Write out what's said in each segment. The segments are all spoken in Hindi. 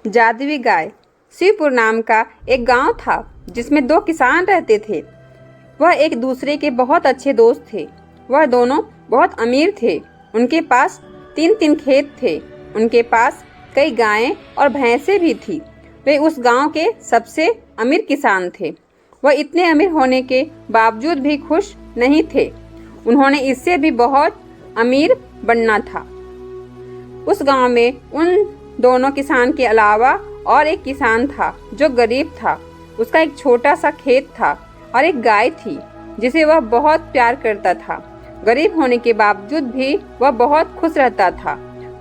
जादुई गाय। शिवपुर नाम का एक गांव था जिसमें दो किसान रहते थे। वह एक दूसरे के बहुत अच्छे दोस्त थे। वह दोनों बहुत अमीर थे। उनके पास 3-3 खेत थे। उनके पास कई गायें और भैंसें भी थी। वे उस गांव के सबसे अमीर किसान थे। वह इतने अमीर होने के बावजूद भी खुश नहीं थे। उन्होंने इससे भी बहुत अमीर बनना था। उस गांव में उन दोनों किसान के अलावा और एक किसान था जो गरीब था। उसका एक छोटा सा खेत था और एक गाय थी जिसे वह बहुत प्यार करता था। गरीब होने के बावजूद भी वह बहुत खुश रहता था।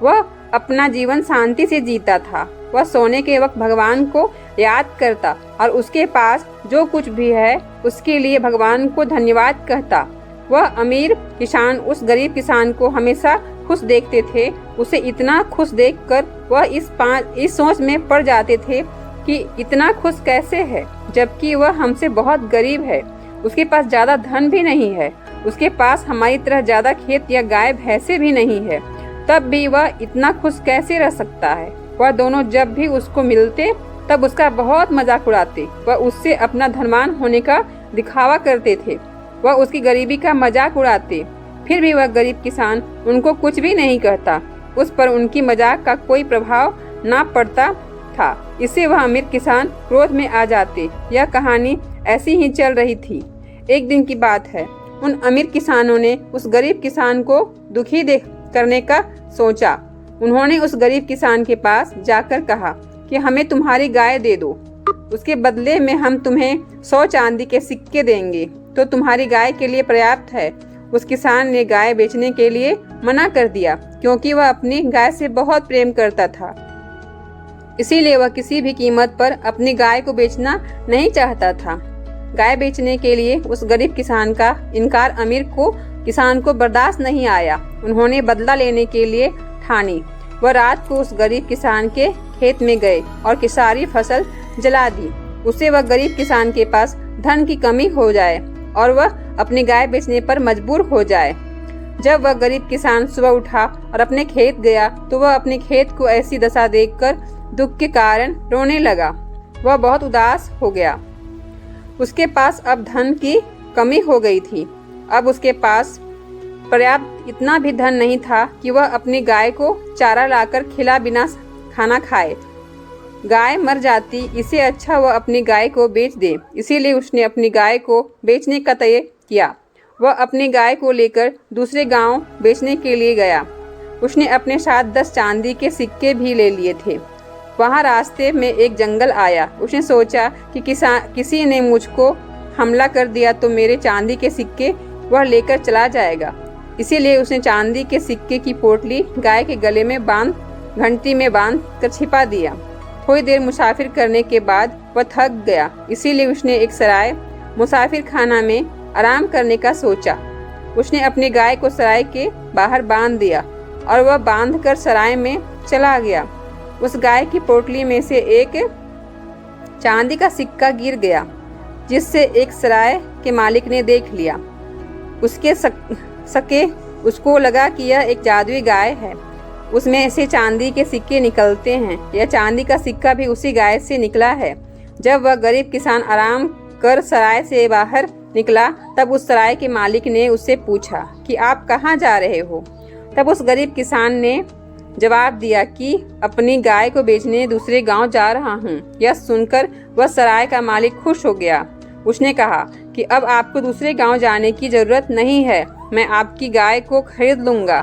वह अपना जीवन शांति से जीता था। वह सोने के वक्त भगवान को याद करता और उसके पास जो कुछ भी है उसके लिए भगवान को धन्यवाद कहता। वह अमीर किसान उस गरीब किसान को हमेशा खुश देखते थे। उसे इतना खुश देखकर वह इस सोच में पड़ जाते थे कि इतना खुश कैसे है जबकि वह हमसे बहुत गरीब है। उसके पास ज़्यादा धन भी नहीं है। उसके पास हमारी तरह ज़्यादा खेत या गाय भैंसे भी नहीं है। तब भी वह इतना खुश कैसे रह सकता है। वह दोनों जब भी उसको मिलते तब उसका बहुत मजाक उड़ाते। वह उससे अपना धनवान होने का दिखावा करते थे। वह उसकी गरीबी का मजाक उड़ाते। फिर भी वह गरीब किसान उनको कुछ भी नहीं कहता। उस पर उनकी मजाक का कोई प्रभाव ना पड़ता था। इससे वह अमीर किसान क्रोध में आ जाते। यह कहानी ऐसी ही चल रही थी। एक दिन की बात है। उन अमीर किसानों ने उस गरीब किसान को दुखी करने का सोचा। उन्होंने उस गरीब किसान के पास जाकर कहा कि हमें तुम्हारी गाय दे दो। उसके बदले में हम तुम्हें 100 चांदी के सिक्के देंगे तो तुम्हारी गाय के लिए पर्याप्त है। उस किसान ने गाय बेचने के लिए मना कर दिया क्योंकि वह अपनी गाय से बहुत प्रेम करता था। इसीलिए वह किसी भी कीमत पर अपनी गाय को बेचना नहीं चाहता था। गाय बेचने के लिए उस गरीब किसान का इनकार अमीर किसान को बर्दाश्त नहीं आया। उन्होंने बदला लेने के लिए ठानी। वह रात को उस गरीब किसान के खेत में गए और की सारी फसल जला दी। उससे वह गरीब किसान के पास धन की कमी हो जाए और वह अपनी गाय बेचने पर मजबूर हो जाए। जब वह गरीब किसान सुबह उठा और अपने खेत गया तो वह अपने खेत को ऐसी दशा देखकर दुख के कारण रोने लगा। वह बहुत उदास हो गया। उसके पास अब धन की कमी हो गई थी। अब उसके पास पर्याप्त इतना भी धन नहीं था कि वह अपनी गाय को चारा लाकर खिला बिना खाना खाए। गाय मर जाती, इससे अच्छा वह अपनी गाय को बेच दे। इसीलिए उसने अपनी गाय को बेचने का तय किया। वह अपनी गाय को लेकर दूसरे गांव बेचने के लिए गया। उसने अपने साथ 10 चांदी के सिक्के भी ले लिए थे। वहां रास्ते में एक जंगल आया। उसने सोचा कि किसी ने मुझको हमला कर दिया तो मेरे चांदी के सिक्के वह लेकर चला जाएगा। इसीलिए उसने चांदी के सिक्के की पोटली गाय के गले में घंटी में बांध कर छिपा दिया। थोड़ी देर मुसाफिर करने के बाद वह थक गया। इसीलिए उसने एक सराय मुसाफिर खाना में आराम करने का सोचा। उसने अपनी गाय को सराय के बाहर बांध दिया और वह बांधकर सराय में चला गया। उस गाय की पोटली में से एक चांदी का सिक्का गिर गया जिससे एक सराय के मालिक ने देख लिया। उसको लगा कि यह एक जादुई गाय है। उसमें से चांदी के सिक्के निकलते हैं। यह चांदी का सिक्का भी उसी गाय से निकला है। जब वह गरीब किसान आराम कर सराय से बाहर निकला तब उस सराय के मालिक ने उससे पूछा कि आप कहाँ जा रहे हो। तब उस गरीब किसान ने जवाब दिया कि अपनी गाय को बेचने दूसरे गांव जा रहा हूँ। यह सुनकर वह सराय का मालिक खुश हो गया। उसने कहा कि अब आपको दूसरे गांव जाने की जरूरत नहीं है, मैं आपकी गाय को खरीद लूँगा।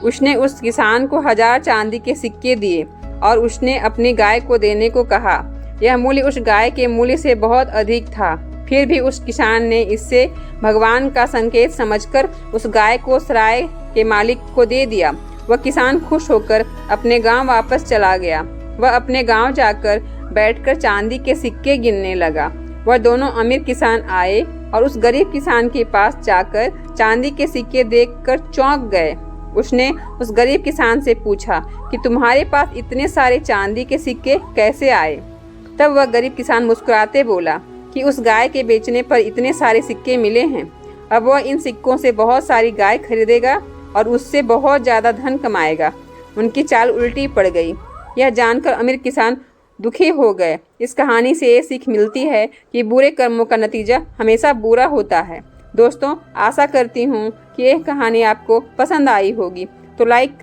उसने उस किसान को 1000 चांदी के सिक्के दिए और उसने अपनी गाय को देने को कहा। यह मूल्य उस गाय के मूल्य से बहुत अधिक था। फिर भी उस किसान ने इससे भगवान का संकेत समझकर उस गाय को सराय के मालिक को दे दिया। वह किसान खुश होकर अपने गांव वापस चला गया। वह अपने गांव जाकर बैठकर चांदी के सिक्के गिनने लगा। वह दोनों अमीर किसान आए और उस गरीब किसान के पास जाकर चांदी के सिक्के देखकर चौंक गए। उसने उस गरीब किसान से पूछा कि तुम्हारे पास इतने सारे चांदी के सिक्के कैसे आए। तब वह गरीब किसान मुस्कुराते बोला कि उस गाय के बेचने पर इतने सारे सिक्के मिले हैं। अब वह इन सिक्कों से बहुत सारी गाय खरीदेगा और उससे बहुत ज़्यादा धन कमाएगा। उनकी चाल उल्टी पड़ गई। यह जानकर अमीर किसान दुखी हो गए। इस कहानी से ये सीख मिलती है कि बुरे कर्मों का नतीजा हमेशा बुरा होता है। दोस्तों, आशा करती हूँ कि यह कहानी आपको पसंद आई होगी, तो लाइक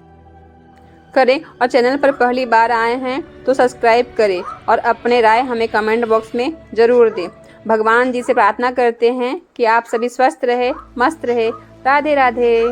करें और चैनल पर पहली बार आए हैं तो सब्सक्राइब करें और अपने राय हमें कमेंट बॉक्स में ज़रूर दें। भगवान जी से प्रार्थना करते हैं कि आप सभी स्वस्थ रहे, मस्त रहे। राधे राधे।